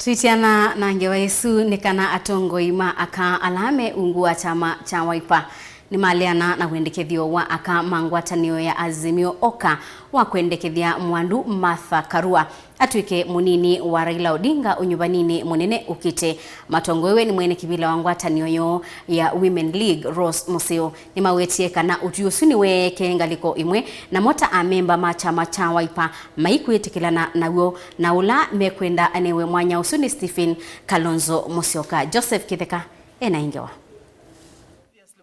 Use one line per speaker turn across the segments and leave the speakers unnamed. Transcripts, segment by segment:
Twitiana na Ngewesu nikana atongo ima aka alame ungua chama cha Wiper ni maliana na wendekethio wa aka mangwatanio ya Azimio oka wa kwendekethia mwandu Martha Karua atwike munini wa Raila Odinga unyubanini munene ukite matongowe ni mwene kibila wa ngwatanio yo ya Women League Rose Museo ni mawetie kana utiusuni weke ngaliko imwe na mota amemba machama cha Wiper maikwetikilana nawo na ula mekwenda Anewe mwanya usuni Stephen Kalonzo Musyoka Joseph Kitheka enaingewa.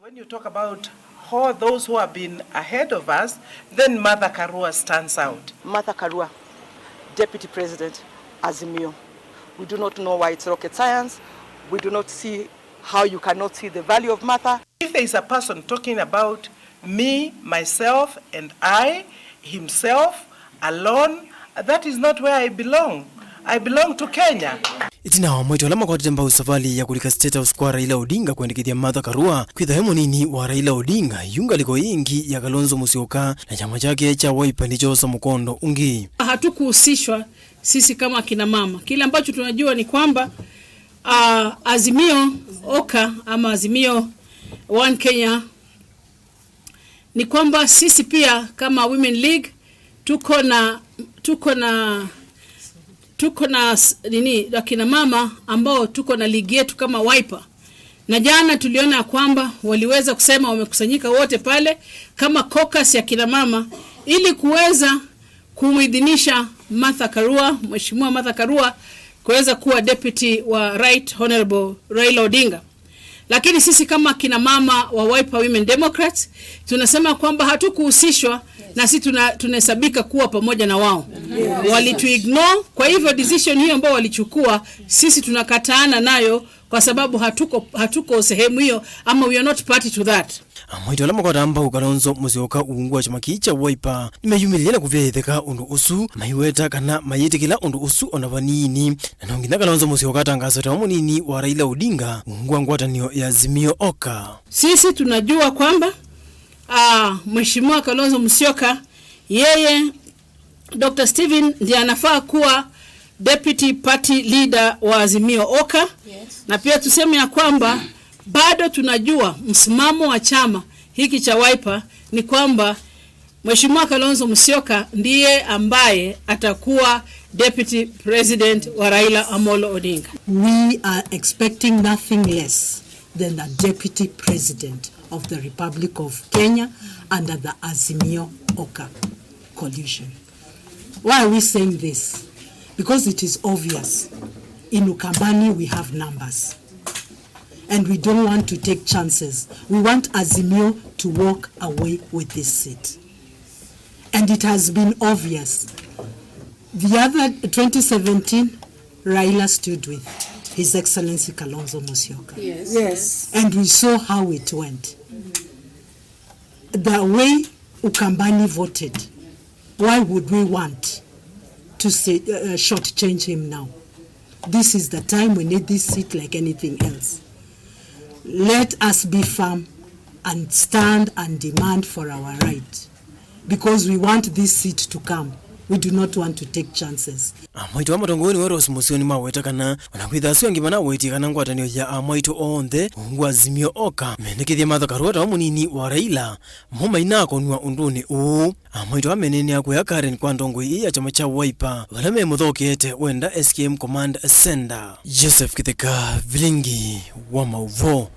When you talk about all those who have been ahead of us, then Martha Karua stands out.
Martha Karua, Deputy President, Azimio. We do not know why it's rocket science. We do not see how you cannot see the value of Martha.
If there is a person talking about me, myself, and I, himself, alone, that is not where I belong. I belong to Kenya.
Itina mwito lama kwa tamba usafali ya kulika State House kwa Raila Odinga kwendekithia Martha Karua kwitha munini wa Raila Odinga yunga liko ingi ya Kalonzo Musyoka na chama chake cha Wiper ndicho mukondo ungi.
Hatukuhusishwa sisi kama kina mama. Kile ambacho tunajua ni kwamba Azimio oka ama Azimio One Kenya ni kwamba sisi pia kama Women League tuko na nini akina mama ambao tuko na ligi yetu kama Wiper. Na jana tuliona kwamba waliweza kusema wamekusanyika wote pale kama caucus ya kina mama ili kuweza kumuidhinisha Martha Karua, Mheshimiwa Martha Karua kuweza kuwa deputy wa Right Honorable Raila Odinga. Lakini sisi kama kina mama wa Wiper Women Democrats tunasema kwamba hatukuhusishwa na sisi tunahesabika kuwa pamoja na wao. Walituignore, kwa hivyo decision hiyo ambao walichukua sisi tunakataana nayo kwa sababu hatuko sehemu hiyo ama we are not party to that.
Mwito lama kwa tamba Kalonzo Musyoka uungwa chama kicha Wiper nimeyumilira kuvyetheka undu usu maiweta kana mayetikila undu usu onavanini na nongina Kalonzo Musyoka tangazo ta munini wa Raila Odinga uungwa ngwatanio ya Azimio oka.
Sisi tunajua kwamba Mheshimiwa Kalonzo Musyoka yeye Dr. Stephen ndiye anafaa kuwa deputy party leader wa Azimio oka. Yes. Na pia tuseme ya kwamba bado tunajua msimamo wa chama hiki cha Wiper ni kwamba Mheshimiwa Kalonzo Musyoka ndiye ambaye atakuwa deputy president wa Raila Amolo Odinga.
We are expecting nothing less than a deputy president of the Republic of Kenya under the Azimio oka coalition. Why are we saying this? Because it is obvious. In Ukambani we have numbers. And we don't want to take chances. We want Azimio to walk away with this seat. And it has been obvious. The other 2017, Raila stood with His Excellency Kalonzo Musyoka.
Yes. Yes.
And we saw how it went. The way Ukambani voted, why would we want to say shortchange him now? This is the time we need this seat like anything else. Let us be firm and stand and demand for our right, because we want this seat to come. We do not want to take chances.
Mwito wa matongoni wa Rose Museo ni maweta kana wanakwitha sio ngimana weti kana ngwatanio ya mwito onthe ungwa Azimio oka menekithia Martha Karua ta munini wa Raila moma inako nwa unduni mwito amenene akwe ya Karen kwa ndongo ya chama cha Wiper wala me muthokete wenda SKM Command Center. Joseph Kitheka, Vilingi wa Mauvo.